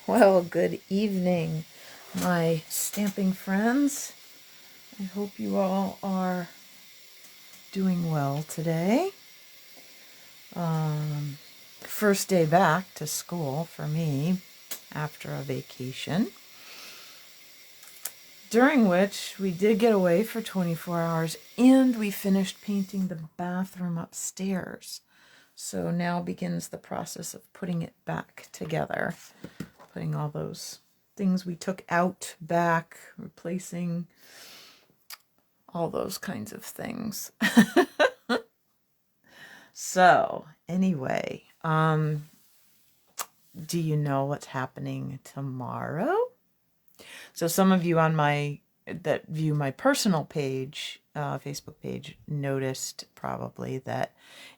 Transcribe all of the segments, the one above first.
Well, good evening, my stamping friends. I hope you all are doing well today. First day back to school for me after a vacation, during which we did get away for 24 hours and we finished painting the bathroom upstairs. So now begins the process of putting it back together, putting all those things we took out back, replacing all those kinds of things. So anyway, do you know what's happening tomorrow? So some of you that view my personal page, Facebook page, noticed probably that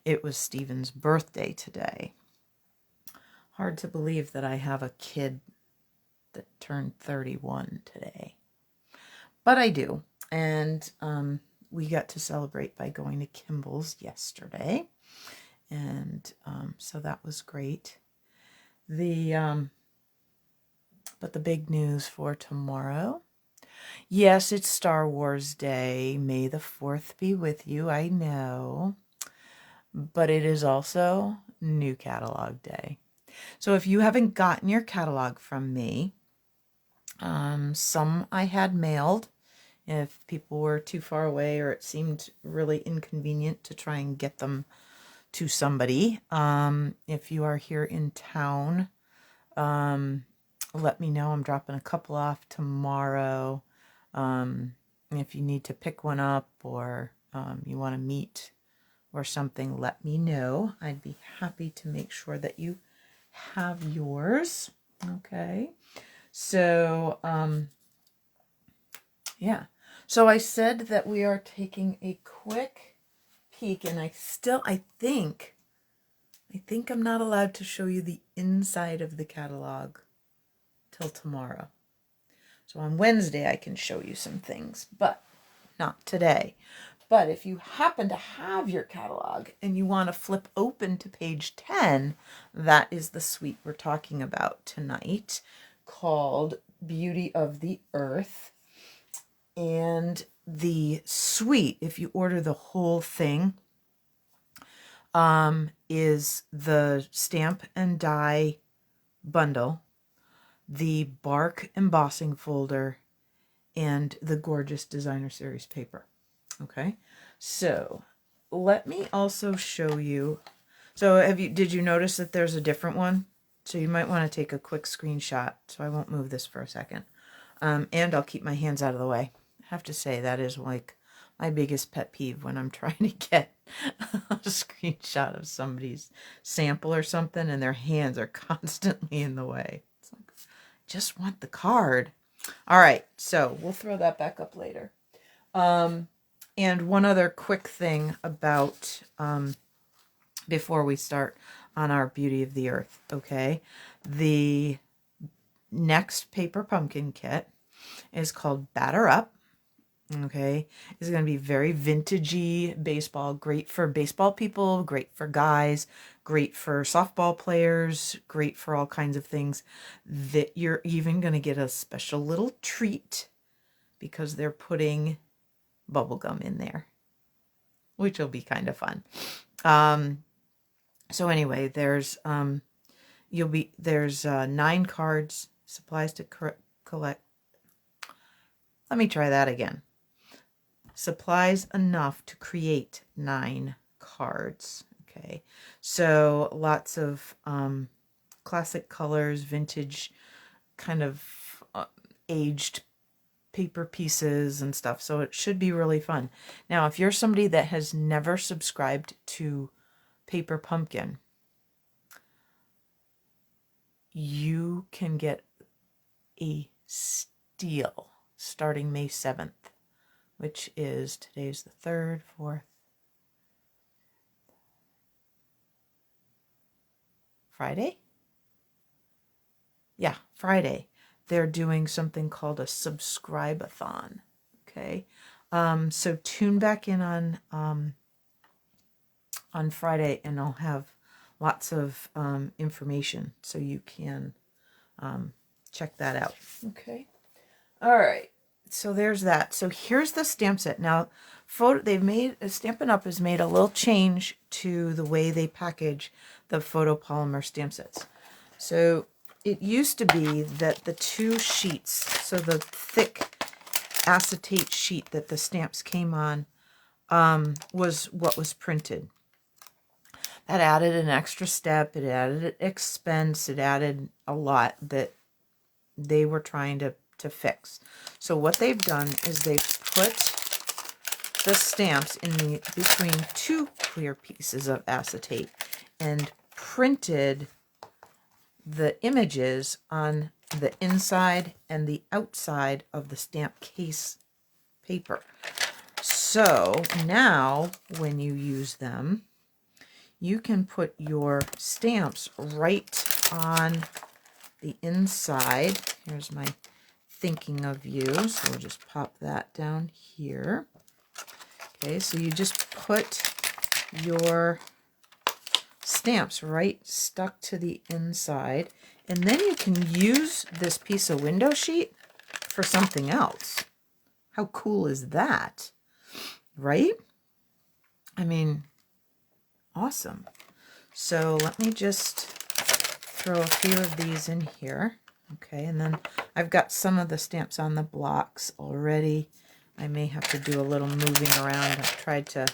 it was Stephen's birthday today. Hard to believe that I have a kid that turned 31 today, but I do. And we got to celebrate by going to Kimball's yesterday, and so that was great. But the big news for tomorrow, yes, it's Star Wars Day. May the 4th be with you, I know. But it is also New Catalog Day. So if you haven't gotten your catalog from me, some I had mailed if people were too far away or it seemed really inconvenient to try and get them to somebody. If you are here in town, let me know. I'm dropping a couple off tomorrow. If you need to pick one up or you want to meet or something, let me know. I'd be happy to make sure that you have yours. Okay. So, yeah. So I said that we are taking a quick peek, and I think I'm not allowed to show you the inside of the catalog till tomorrow. So on Wednesday I can show you some things, but not today. But if you happen to have your catalog and you want to flip open to page 10, that is the suite we're talking about tonight, called Beauty of the Earth. And the suite, if you order the whole thing, is the stamp and die bundle, the bark embossing folder, and the gorgeous designer series paper. Okay, so let me also show you. So did you notice that there's a different one? So you might want to take a quick screenshot. So I won't move this for a second. And I'll keep my hands out of the way. I have to say that is like my biggest pet peeve when I'm trying to get a screenshot of somebody's sample or something and their hands are constantly in the way. It's like, just want the card. All right, so we'll throw that back up later. And one other quick thing about before we start on our Beauty of the Earth, okay? The next paper pumpkin kit is called Batter Up. Okay, it's going to be very vintagey baseball, great for baseball people, great for guys, great for softball players, great for all kinds of things. That you're even going to get a special little treat because they're putting bubble gum in there, which will be kind of fun. So anyway, there's 9 cards, supplies to collect. Let me try that again. Supplies enough to create 9 cards. Okay, so lots of classic colors, vintage, kind of aged paper pieces and stuff. So it should be really fun. Now, if you're somebody that has never subscribed to Paper Pumpkin, you can get a steal starting May 7th. Which is, today's the 3rd, 4th, Friday? Yeah, Friday. They're doing something called a subscribe-a-thon, okay? So tune back in on Friday, and I'll have lots of information so you can check that out. Okay. All right. So there's that. So here's the stamp set. Now, Stampin' Up! Has made a little change to the way they package the photopolymer stamp sets. So it used to be that the two sheets, so the thick acetate sheet that the stamps came on, was what was printed. That added an extra step. It added an expense. It added a lot that they were trying to fix. So what they've done is they've put the stamps in between two clear pieces of acetate and printed the images on the inside and the outside of the stamp case paper. So now when you use them, you can put your stamps right on the inside. Here's my thinking of you, so we'll just pop that down here. Okay, so you just put your stamps right stuck to the inside, and then you can use this piece of window sheet for something else. How cool is that, right? I mean, awesome. So let me just throw a few of these in here. Okay, and then I've got some of the stamps on the blocks already. I may have to do a little moving around. I've tried to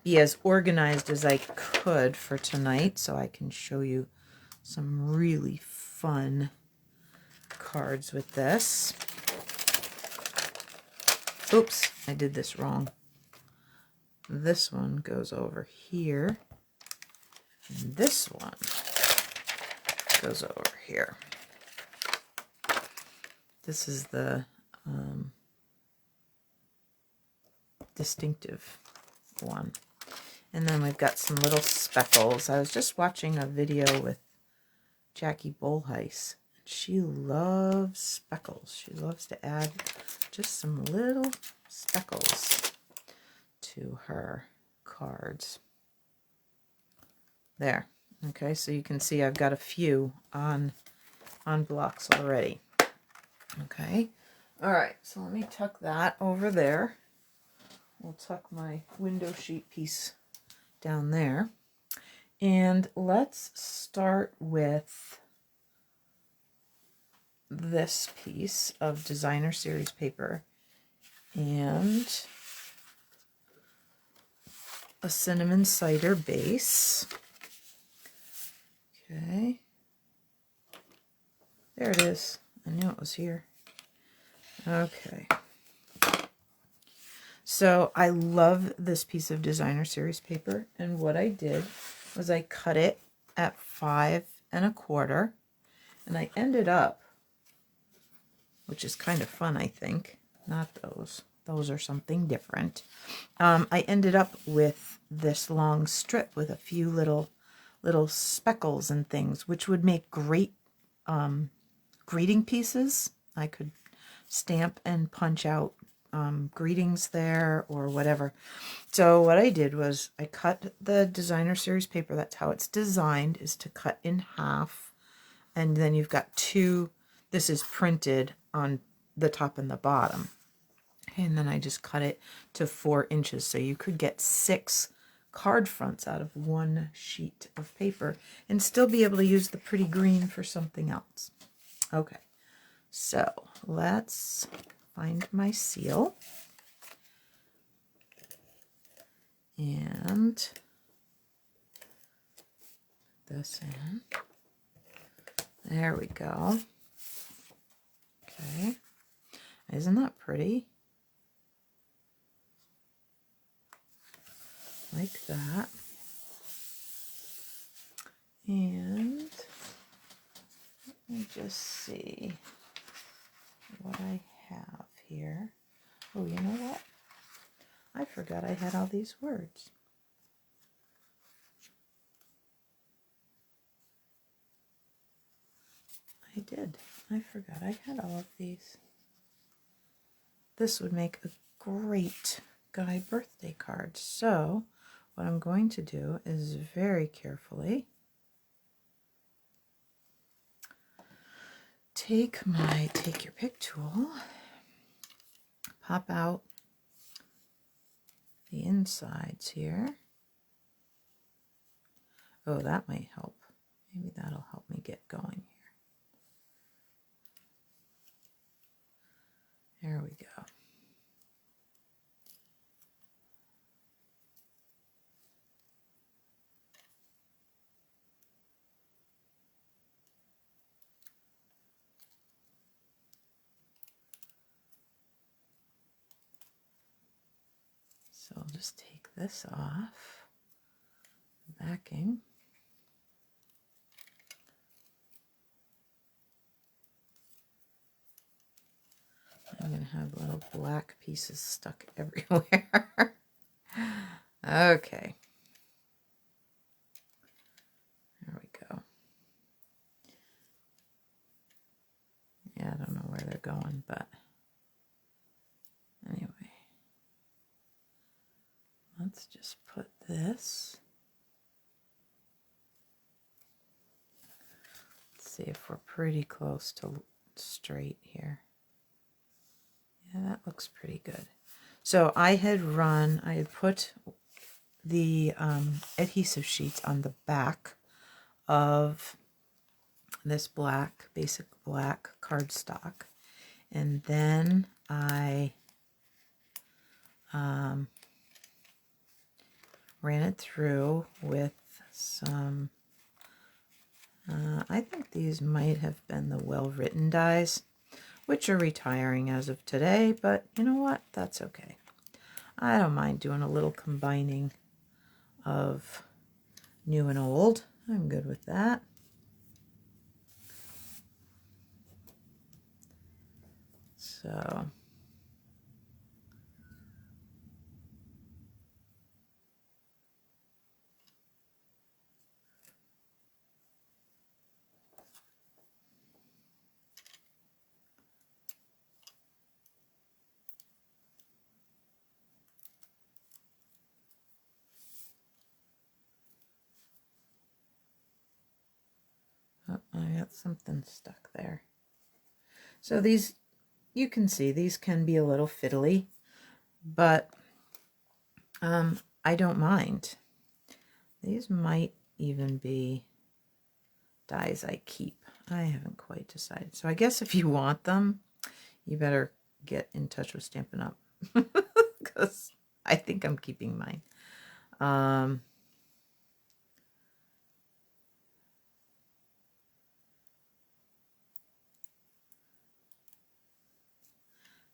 be as organized as I could for tonight so I can show you some really fun cards with this. Oops, I did this wrong. This one goes over here, and this one goes over here. This is the distinctive one. And then we've got some little speckles. I was just watching a video with Jackie Bolheis. She loves speckles. She loves to add just some little speckles to her cards. There. Okay, so you can see I've got a few on blocks already. Okay. All right, so let me tuck that over there. We'll tuck my window sheet piece down there. And let's start with this piece of designer series paper and a cinnamon cider base. Okay. There it is. I knew it was here. Okay. So I love this piece of designer series paper, and what I did was I cut it at 5 1/4, and I ended up, which is kind of fun, I think. Not those. Those are something different. I ended up with this long strip with a few little speckles and things, which would make great greeting pieces. I could stamp and punch out greetings there or whatever. So what I did was I cut the designer series paper. That's how it's designed, is to cut in half, and then you've got two. This is printed on the top and the bottom, and then I just cut it to 4 inches, so you could get 6 card fronts out of one sheet of paper and still be able to use the pretty green for something else. Okay, so let's find my seal and this in. There we go. Okay, isn't that pretty? Like that. And let me just see what I have here. Oh, you know what? I forgot I had all these words. I did. I forgot I had all of these. This would make a great guy birthday card. So what I'm going to do is very carefully take my take your pick tool, pop out the insides here. Oh, that might help. Maybe that'll help me get going here. There we go. So I'll just take this off, the backing. I'm going to have little black pieces stuck everywhere. Okay. There we go. Yeah, I don't know where they're going, but anyway. Let's just put this. Let's see if we're pretty close to straight here. Yeah, that looks pretty good. So I had put the adhesive sheets on the back of this basic black cardstock. And then I ran it through with some, I think these might have been the well-written dies, which are retiring as of today, but you know what? That's okay. I don't mind doing a little combining of new and old. I'm good with that. So oh, I got something stuck there. So these, you can see these can be a little fiddly, but I don't mind. These might even be dies I keep. I haven't quite decided. So I guess if you want them, you better get in touch with Stampin' Up. Because I think I'm keeping mine.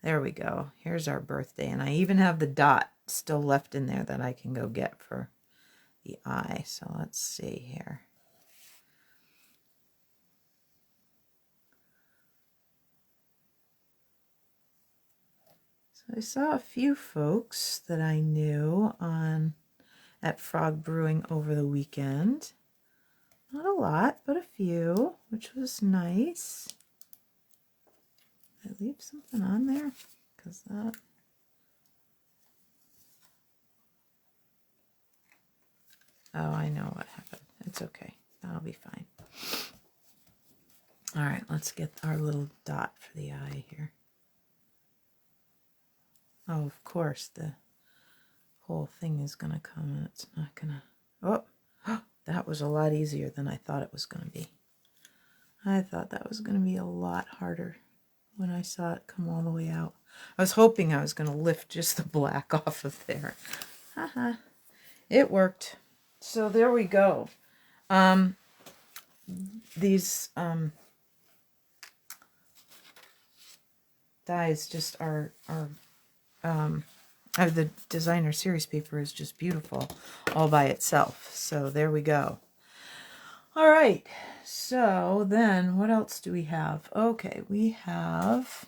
There we go. Here's our birthday. And I even have the dot still left in there that I can go get for the eye. So let's see here. So I saw a few folks that I knew at Frog Brewing over the weekend. Not a lot, but a few, which was nice. Did I leave something on there? Because that... Oh, I know what happened. It's okay. That'll be fine. All right, let's get our little dot for the eye here. Oh, of course, the whole thing is going to come and it's not going to... Oh, that was a lot easier than I thought it was going to be. I thought that was going to be a lot harder when I saw it come all the way out. I was hoping I was going to lift just the black off of there. Haha. It worked. So there we go. These dies just are the designer series paper is just beautiful all by itself. So there we go. All right. So then what else do we have? Okay, we have...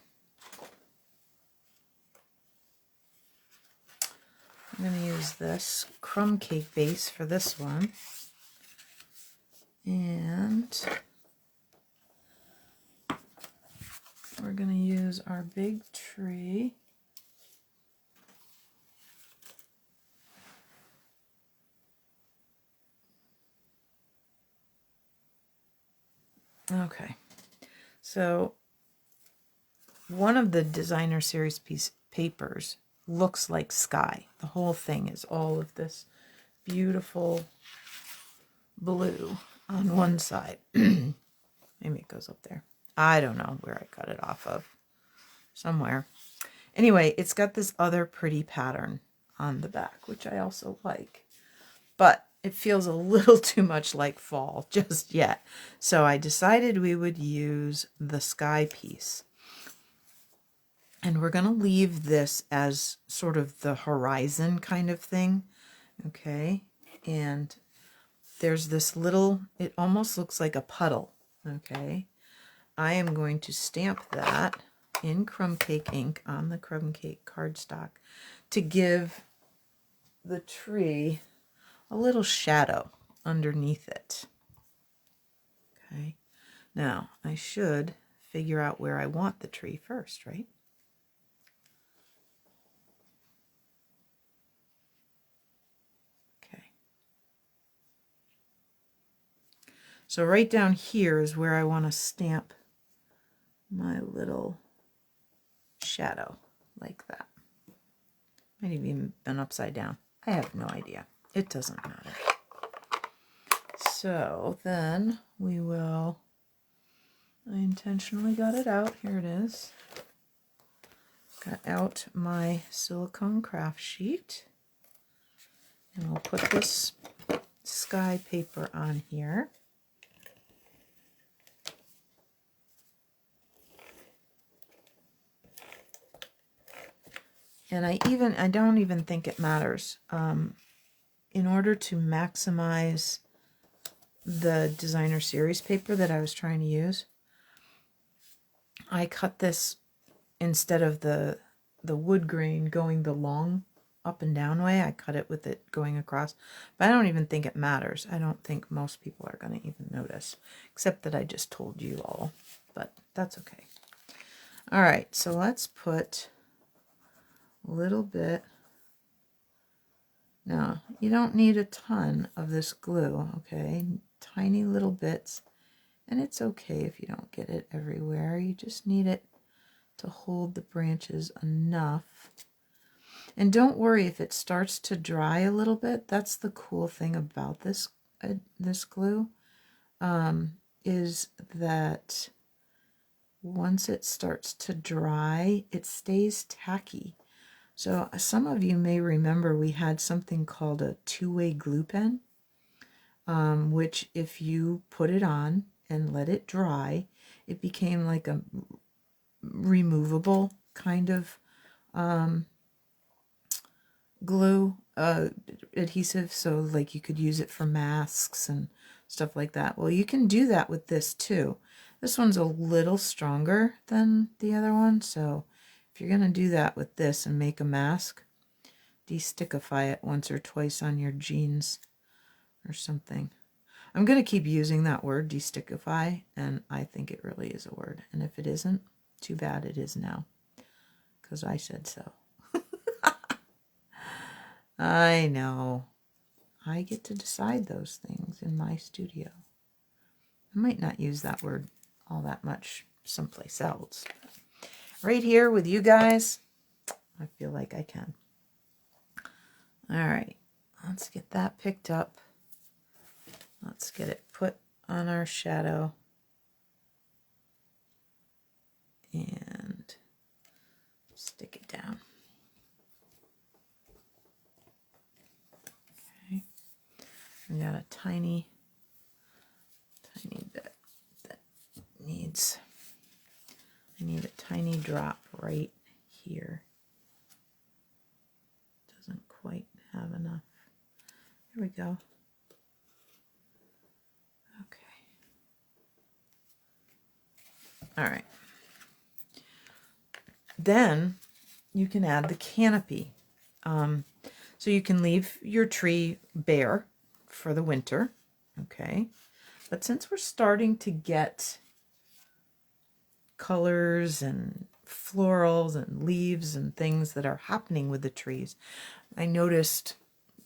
I'm going to use this crumb cake base for this one. And we're going to use our big tree. Okay. So one of the designer series papers looks like sky. The whole thing is all of this beautiful blue on one side. Maybe it goes up there. I don't know where I cut it off of. Somewhere. Anyway, it's got this other pretty pattern on the back, which I also like. But it feels a little too much like fall just yet. So I decided we would use the sky piece. And we're going to leave this as sort of the horizon kind of thing. Okay. And there's this little, it almost looks like a puddle. Okay. I am going to stamp that in crumb cake ink on the crumb cake cardstock to give the tree a little shadow underneath it. Okay. Now I should figure out where I want the tree first, right? So right down here is where I want to stamp my little shadow, like that. Might have even been upside down. I have no idea. It doesn't matter. So then we will, I intentionally got it out. Here it is. Got out my silicone craft sheet. And we'll put this sky paper on here. And I don't even think it matters. In order to maximize the designer series paper that I was trying to use, I cut this, instead of the wood grain going the long up and down way, I cut it with it going across. But I don't even think it matters. I don't think most people are going to even notice, except that I just told you all, but that's okay. All right, so let's put a little bit. Now, you don't need a ton of this glue, okay? Tiny little bits, and it's okay if you don't get it everywhere. You just need it to hold the branches enough. And don't worry if it starts to dry a little bit. That's the cool thing about this glue, is that once it starts to dry, it stays tacky. So some of you may remember we had something called a two-way glue pen, which if you put it on and let it dry, it became like a removable kind of glue adhesive. So like you could use it for masks and stuff like that. Well, you can do that with this too. This one's a little stronger than the other one, so if you're going to do that with this and make a mask, de-stickify it once or twice on your jeans or something. I'm going to keep using that word, de-stickify, and I think it really is a word. And if it isn't, too bad it is now, because I said so. I know. I get to decide those things in my studio. I might not use that word all that much someplace else. Right here with you guys, I feel like I can. All right, let's get that picked up. Let's get it put on our shadow. And stick it down. Okay, we got a tiny bit that needs, I need a tiny drop right here. Doesn't quite have enough. Here we go. Okay. All right. Then you can add the canopy. So you can leave your tree bare for the winter, okay? But since we're starting to get colors and florals and leaves and things that are happening with the trees, I noticed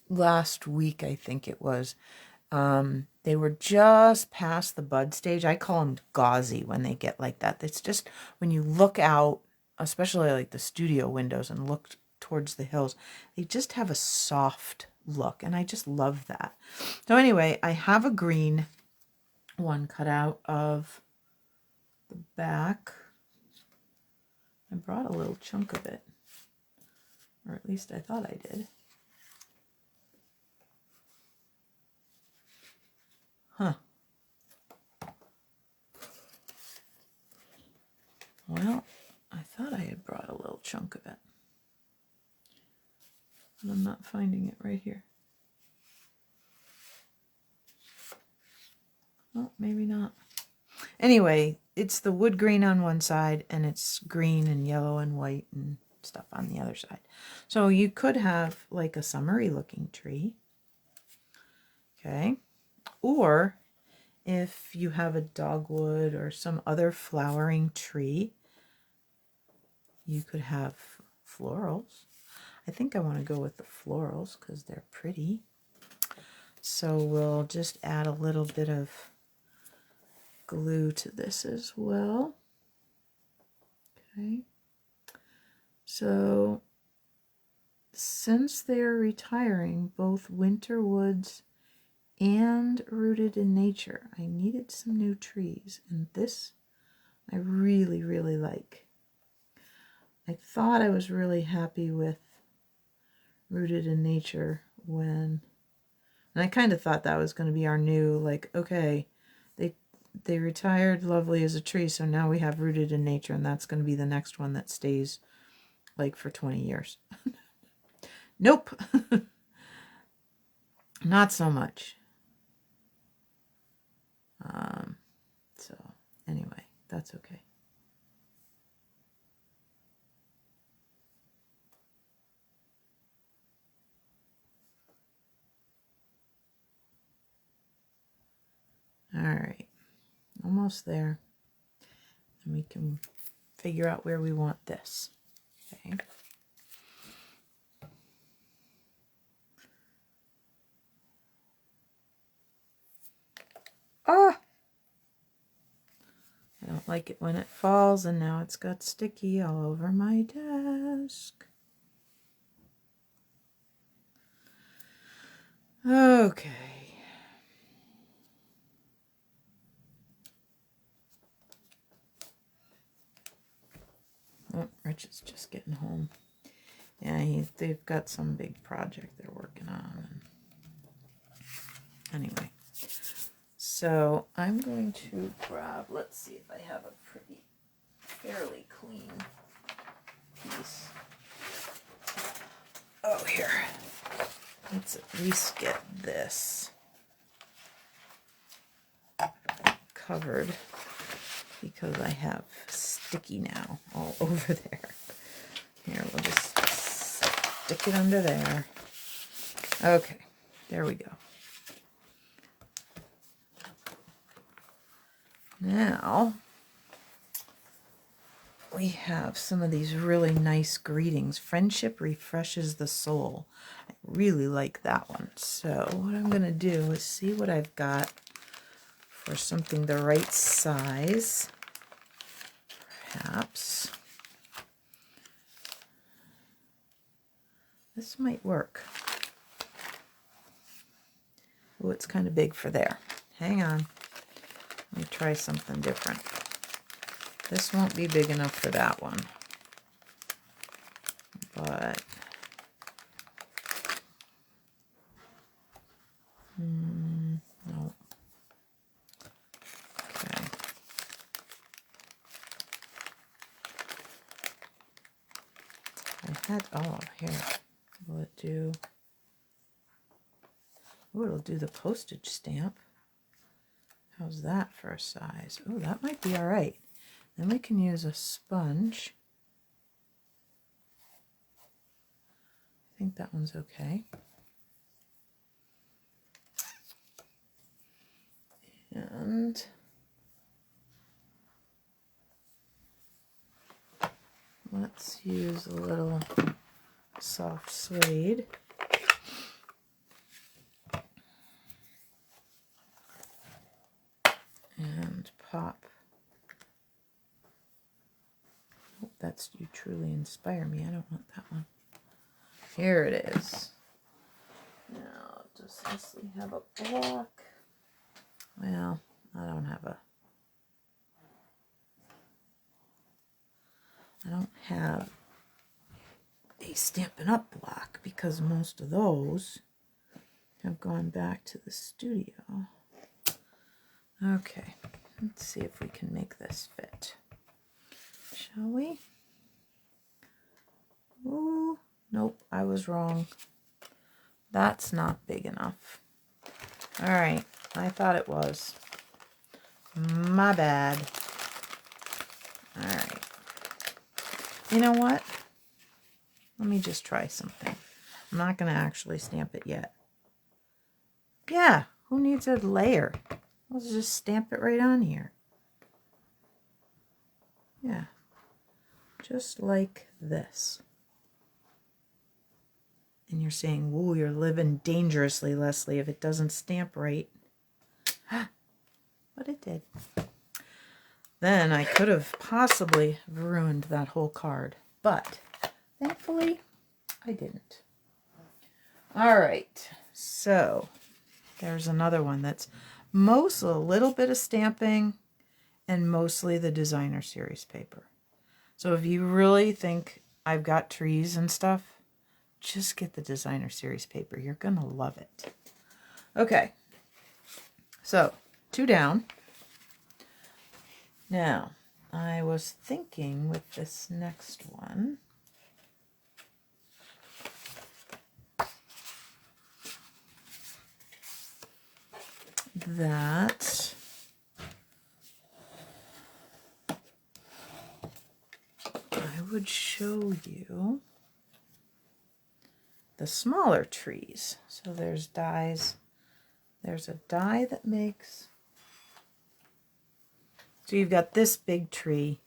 last week, I think it was, They were just past the bud stage. I call them gauzy when they get like that. It's just when you look out, especially like the studio windows, and look towards the hills, they just have a soft look, and I just love that. So anyway, I have a green one cut out of the back. I brought a little chunk of it, or at least I thought I did. Huh. Well, I thought I had brought a little chunk of it, but I'm not finding it right here. Oh, maybe not. Anyway, it's the wood green on one side, and it's green and yellow and white and stuff on the other side. So you could have like a summery looking tree. Okay. Or if you have a dogwood or some other flowering tree, you could have florals. I think I want to go with the florals because they're pretty. So we'll just add a little bit of glue to this as well. Okay. So since they're retiring, both Winter Woods and Rooted in Nature, I needed some new trees, and this I really, really like. I thought I was really happy with Rooted in Nature and I kind of thought that was going to be our new, like, okay, they retired Lovely as a tree, so now we have Rooted in Nature, and that's going to be the next one that stays like for 20 years. Nope. Not so much. So anyway, that's okay. All right, almost there. And we can figure out where we want this. Okay. Ah! I don't like it when it falls, and now it's got sticky all over my desk. Okay. Oh, Rich is just getting home. Yeah, they've got some big project they're working on. Anyway, so I'm going to grab, let's see if I have a pretty, fairly clean piece. Oh, here. Let's at least get this covered because I have sticky now all over there. Here, we'll just stick it under there. Okay, there we go. Now, we have some of these really nice greetings. Friendship refreshes the soul. I really like that one. So what I'm going to do is see what I've got for something the right size. Perhaps. This might work. Oh, it's kind of big for there. Hang on. Let me try something different. This won't be big enough for that one. But no. Okay. I had, oh, here. Will it do? Oh, it'll do the postage stamp. How's that for a size? Oh, that might be all right. Then we can use a sponge. I think that one's okay. And let's use a little soft suede. That's You Truly Inspire Me. I don't want that one. Here it is. Now, does Leslie have a block? Well, I don't have a Stampin' Up block because most of those have gone back to the studio. Okay, let's see if we can make this fit. Shall we? Ooh, nope, I was wrong. That's not big enough. All right, I thought it was. My bad. All right. You know what? Let me just try something. I'm not going to actually stamp it yet. Yeah, who needs a layer? Let's just stamp it right on here. Yeah, just like this. And you're saying, whoa, you're living dangerously, Leslie, if it doesn't stamp right. But it did. Then I could have possibly ruined that whole card. But thankfully, I didn't. All right, so there's another one that's mostly a little bit of stamping and mostly the designer series paper. So if you really think I've got trees and stuff, just get the designer series paper. You're going to love it. Okay, so 2 down. Now, I was thinking with this next one, that I would show you the smaller trees. So there's dies. There's a die that makes. So you've got this big tree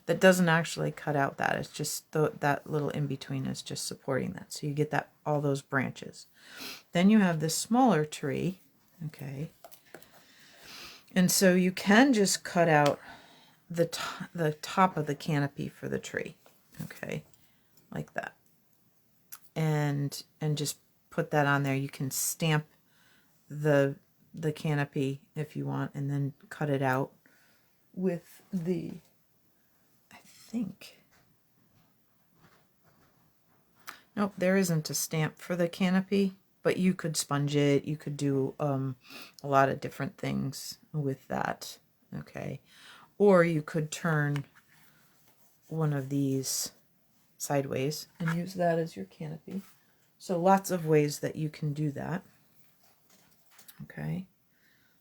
that doesn't actually cut out that. It's just that little in between is just supporting that. So you get that all those branches. Then you have this smaller tree. Okay. And so you can just cut out the top of the canopy for the tree. Okay. Like that. And just put that on there. You can stamp the canopy if you want and then cut it out with the, I think, nope, there isn't a stamp for the canopy, but you could sponge it. You could do a lot of different things with that. Okay. Or you could turn one of these sideways and use that as your canopy. So lots of ways that you can do that. Okay,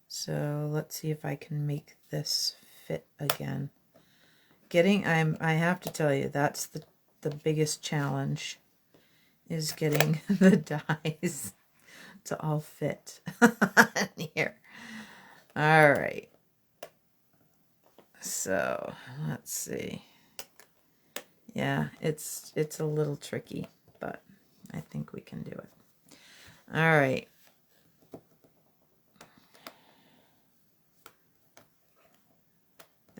so let's see if I can make this fit again. I have to tell you, that's the biggest challenge, is getting the dies to all fit in here. All right, so let's see. Yeah, it's a little tricky, but I think we can do it. All right.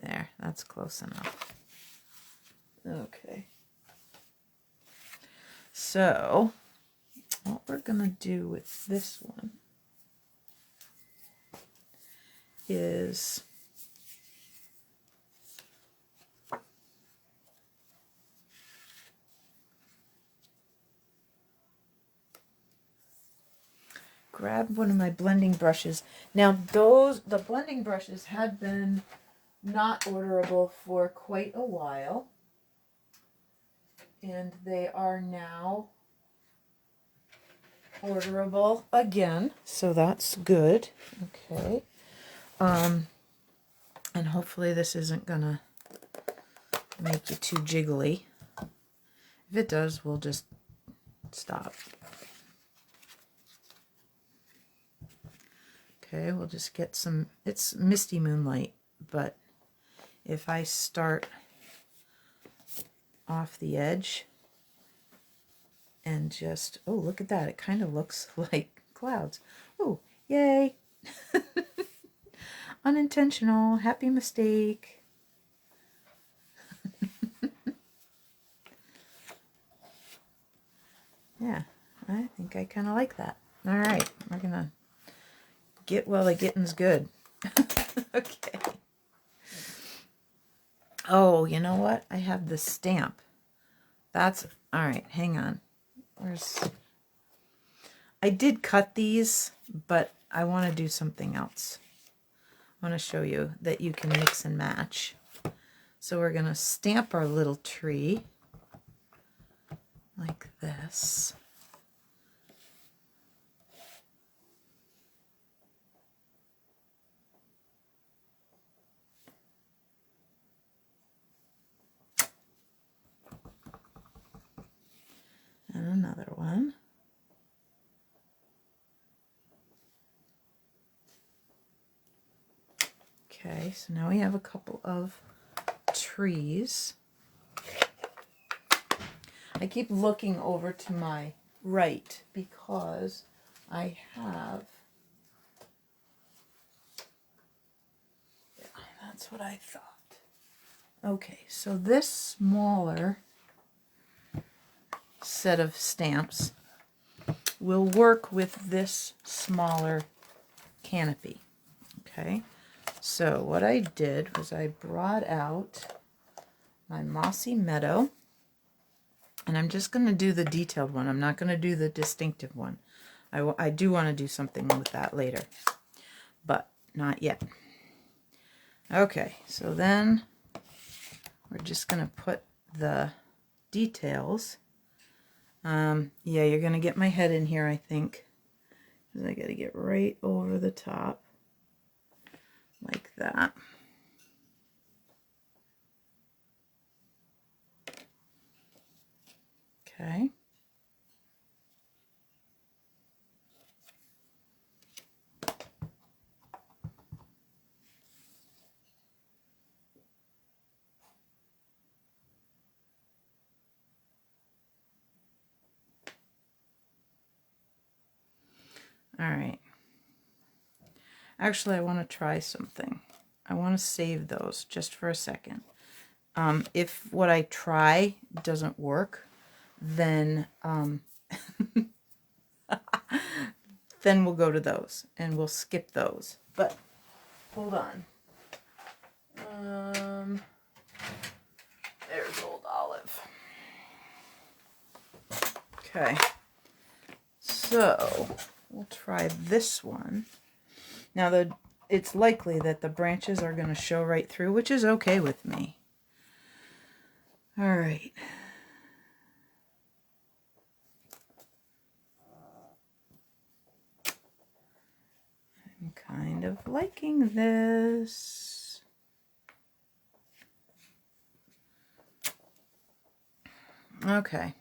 There, that's close enough. Okay. So, what we're going to do with this one is grab one of my blending brushes. Now, the blending brushes had been not orderable for quite a while, and they are now orderable again, so that's good. Okay. And hopefully this isn't gonna make you too jiggly. If it does, we'll just stop. Okay, we'll just get some, it's misty moonlight, but if I start off the edge and just, oh, look at that. It kind of looks like clouds. Oh, yay. Unintentional. Happy mistake. Yeah, I think I kind of like that. All right, we're going to get while the getting's good. Okay. Oh, you know what? I have the stamp. That's, all right, hang on. I did cut these, but I want to do something else. I want to show you that you can mix and match. So we're going to stamp our little tree like this. And another one. Okay, so now we have a couple of trees. I keep looking over to my right because I have, yeah, that's what I thought. Okay, so this smaller set of stamps will work with this smaller canopy. Okay, so what I did was I brought out my Mossy Meadow, and I'm just going to do the detailed one. I'm not going to do the distinctive one. I do want to do something with that later, but not yet. Okay, so then we're just going to put the details. Yeah, you're going to get my head in here, I think, because I got to get right over the top like that. Okay. All right. Actually, I want to try something. I want to save those just for a second. If what I try doesn't work, then then we'll go to those and we'll skip those. But hold on. There's old Olive. Okay. So we'll try this one. Now it's likely that the branches are going to show right through, which is okay with me. All right. I'm kind of liking this. Okay.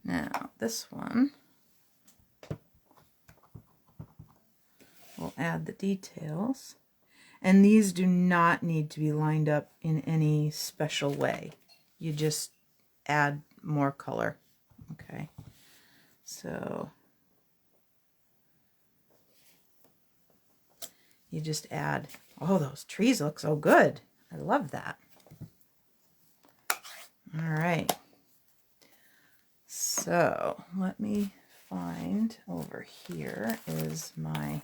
Now this one, we'll add the details. And these do not need to be lined up in any special way. You just add more color. Okay. So you just add, oh, those trees look so good. I love that. All right. So let me find, over here is my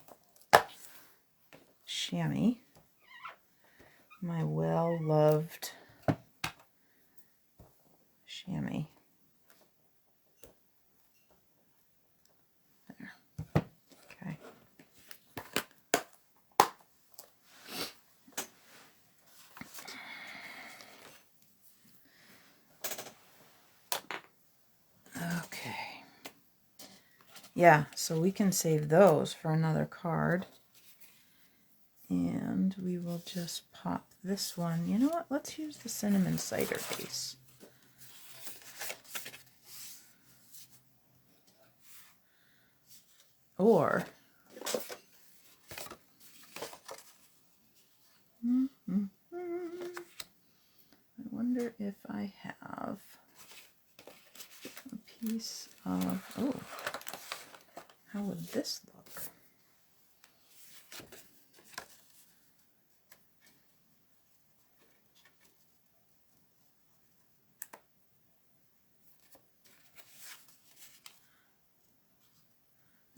chamois, my well-loved chamois. There. Okay. Okay. Yeah, so we can save those for another card. And we will just pop this one. You know what? Let's use the cinnamon cider base. Or I wonder if I have a piece of, oh, how would this look?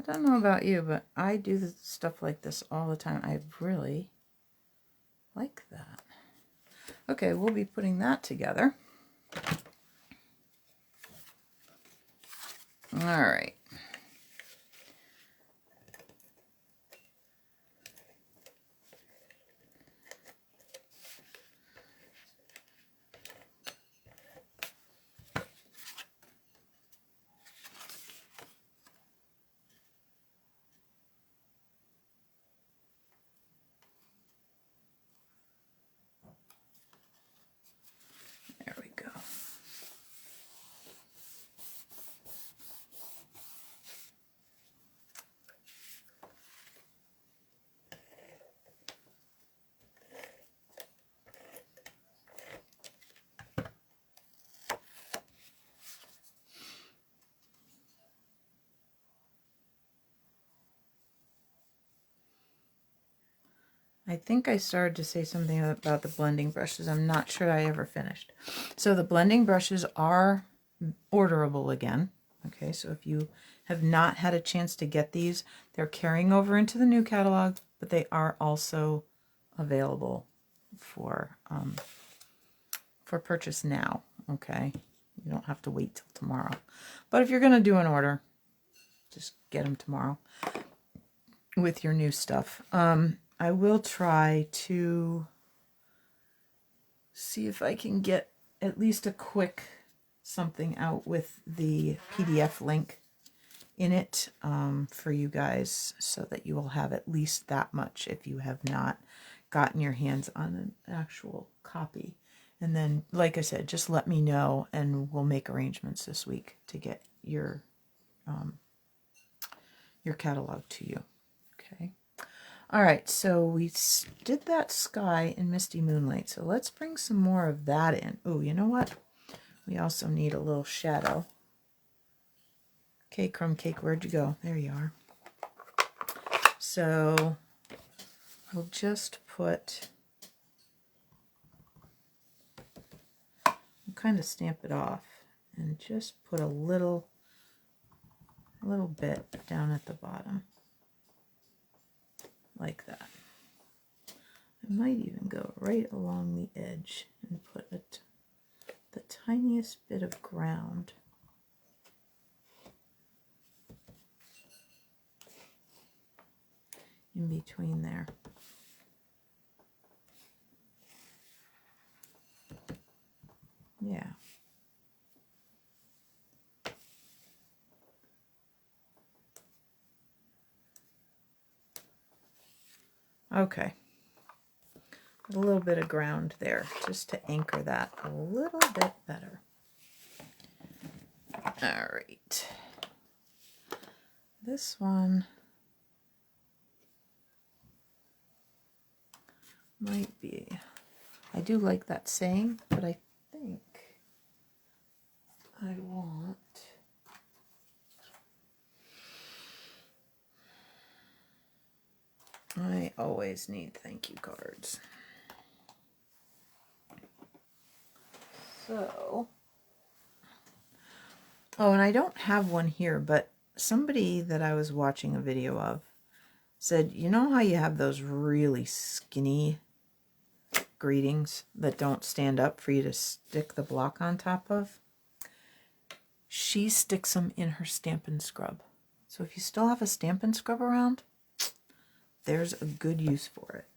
don't know about you, but I do stuff like this all the time. I really like that. Okay, we'll be putting that together. All right. There we go. I think I started to say something about the blending brushes. I'm not sure I ever finished. So the blending brushes are orderable again. Okay, so if you have not had a chance to get these, they're carrying over into the new catalog, but they are also available for purchase now. Okay, you don't have to wait till tomorrow. But if you're going to do an order, just get them tomorrow with your new stuff. I will try to see if I can get at least a quick something out with the PDF link in it for you guys, so that you will have at least that much if you have not gotten your hands on an actual copy. And then, like I said, just let me know and we'll make arrangements this week to get your catalog to you. Okay. All right, so we did that sky in Misty Moonlight, so let's bring some more of that in. Oh, you know what? We also need a little shadow. Okay, Crumb Cake, where'd you go? There you are. So we'll just put, we'll kind of stamp it off and just put a little bit down at the bottom, like that. I might even go right along the edge and put the tiniest bit of ground. In between there. Yeah. Okay. A little bit of ground there just to anchor that a little bit better. All right. This one might be, I do like that saying, but I think I want, I always need thank you cards. So, oh, and I don't have one here, but somebody that I was watching a video of said, you know how you have those really skinny greetings that don't stand up for you to stick the block on top of? She sticks them in her Stampin' Scrub. So if you still have a Stampin' Scrub around, there's a good use for it.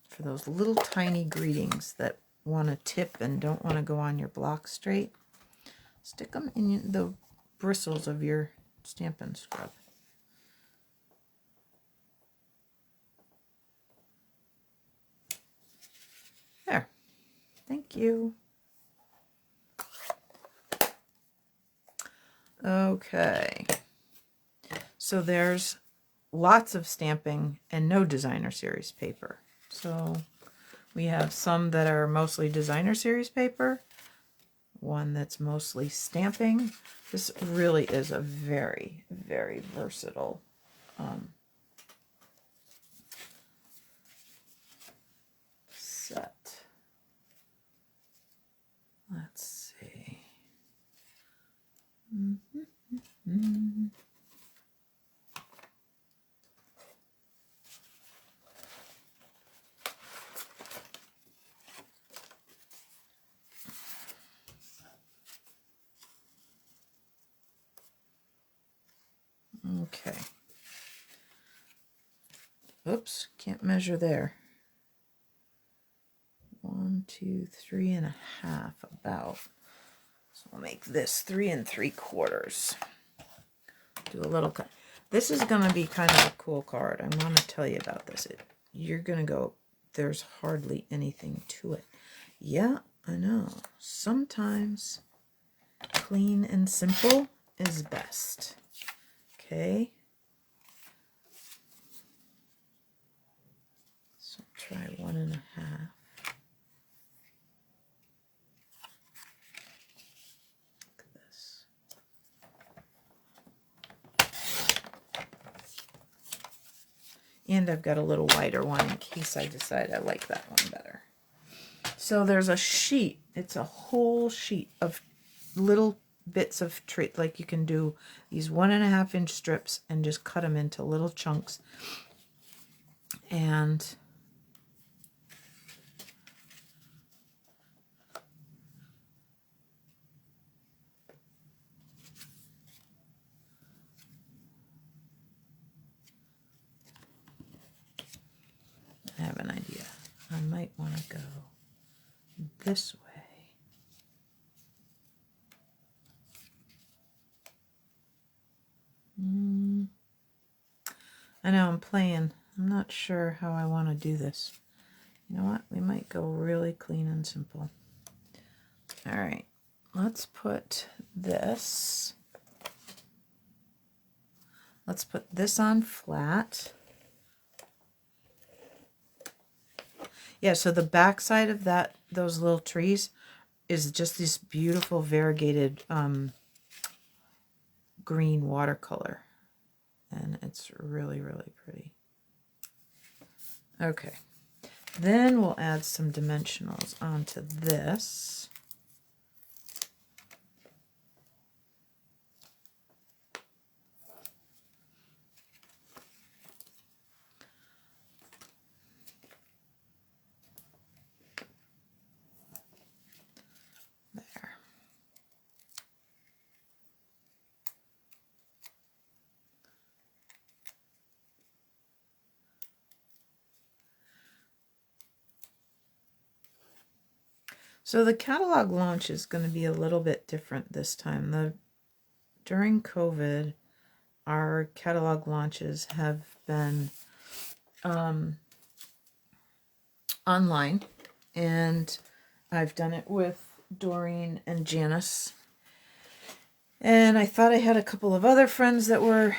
For those little tiny greetings that want to tip and don't want to go on your block straight, stick them in the bristles of your Stampin' Scrub. There. Thank you. Okay. So there's lots of stamping and no designer series paper. So we have some that are mostly designer series paper, one that's mostly stamping. This really is a very, very versatile set. Let's see. Oops, can't measure there. 1, 2, 3.5 about. So I'll make this 3 3/4. Do a little cut. This is going to be kind of a cool card. I'm going to tell you about this. You're going to go, there's hardly anything to it. Yeah, I know. Sometimes clean and simple is best. Okay. So try 1.5. And I've got a little wider one in case I decide I like that one better. So there's a sheet. It's a whole sheet of little bits of treat. Like you can do these 1.5 inch strips and just cut them into little chunks. And I have an idea. I might want to go this way. I know I'm playing. I'm not sure how I want to do this. You know what? We might go really clean and simple. All right. Let's put this. Let's put this on flat. Yeah, so the back side of those little trees is just this beautiful variegated green watercolor. And it's really, really pretty. Okay. Then we'll add some dimensionals onto this. There. So the catalog launch is going to be a little bit different this time. During COVID, our catalog launches have been online, and I've done it with Doreen and Janice. And I thought I had a couple of other friends that were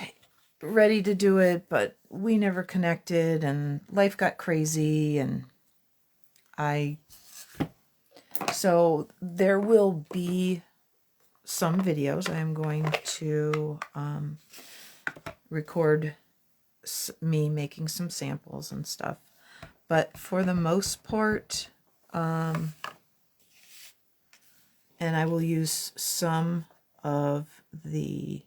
ready to do it, but we never connected, and life got crazy, and so there will be some videos. I am going to record me making some samples and stuff. But for the most part, and I will use some of the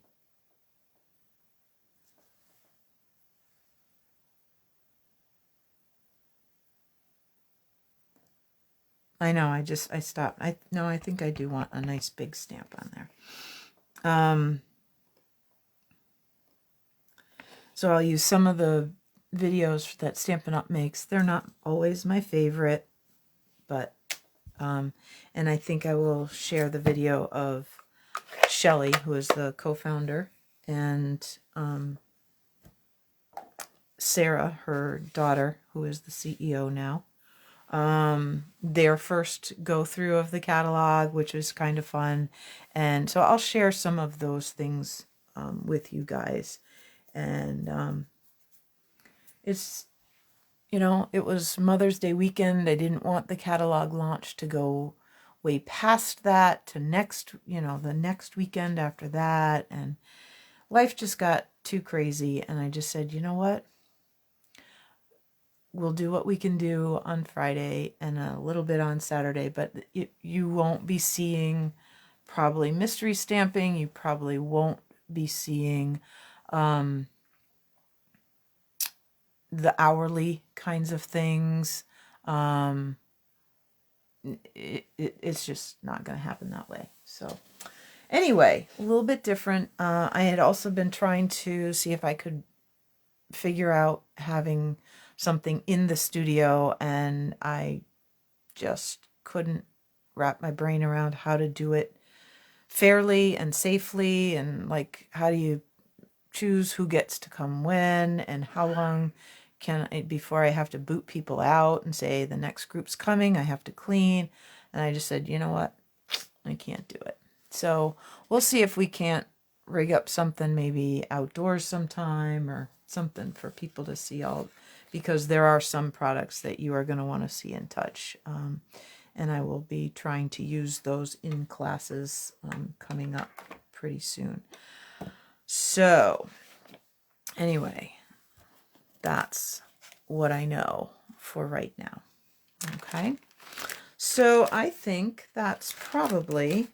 I know, I stopped. I think I do want a nice big stamp on there. So I'll use some of the videos that Stampin' Up makes. They're not always my favorite, but, and I think I will share the video of Shelly, who is the co-founder, and Sarah, her daughter, who is the CEO now. Their first go through of the catalog, which is kind of fun. And so I'll share some of those things with you guys. And it's, you know, it was Mother's Day weekend. I didn't want the catalog launch to go way past that to next, you know, the next weekend after that. And life just got too crazy. And I just said, you know what? We'll do what we can do on Friday and a little bit on Saturday, but you won't be seeing probably mystery stamping. You probably won't be seeing the hourly kinds of things. It's just not going to happen that way. So anyway, a little bit different. I had also been trying to see if I could figure out having something in the studio, and I just couldn't wrap my brain around how to do it fairly and safely, and like, how do you choose who gets to come when, and how long can I, before I have to boot people out and say the next group's coming, I have to clean. And I just said, you know what, I can't do it. So we'll see if we can't rig up something maybe outdoors sometime or something for people to see all, because there are some products that you are going to want to see and touch. And I will be trying to use those in classes coming up pretty soon. So anyway, that's what I know for right now. Okay. So I think that's probably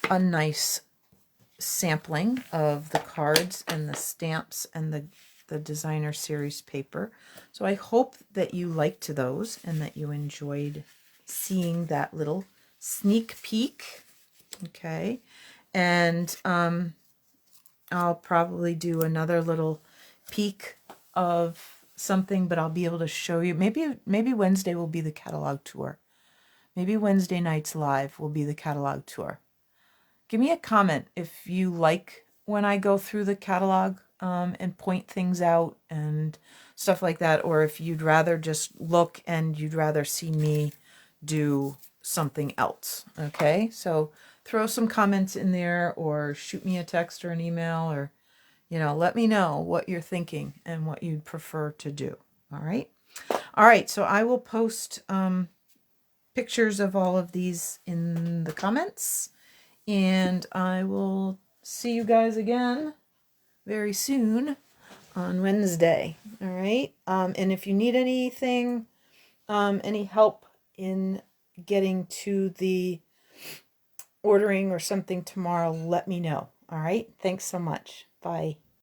a nice sampling of the cards and the stamps and the designer series paper. So I hope that you liked those and that you enjoyed seeing that little sneak peek. Okay. And I'll probably do another little peek of something, but I'll be able to show you. Maybe Wednesday will be the catalog tour. Maybe Wednesday nights live will be the catalog tour. Give me a comment if you like when I go through the catalog and point things out and stuff like that, or if you'd rather just look and you'd rather see me do something else. Okay, so throw some comments in there, or shoot me a text or an email, or let me know what you're thinking and what you'd prefer to do. All right, so I will post pictures of all of these in the comments, and I will see you guys again very soon on Wednesday. All right, and if you need anything, any help in getting to the ordering or something tomorrow, let me know. All right, thanks so much. Bye.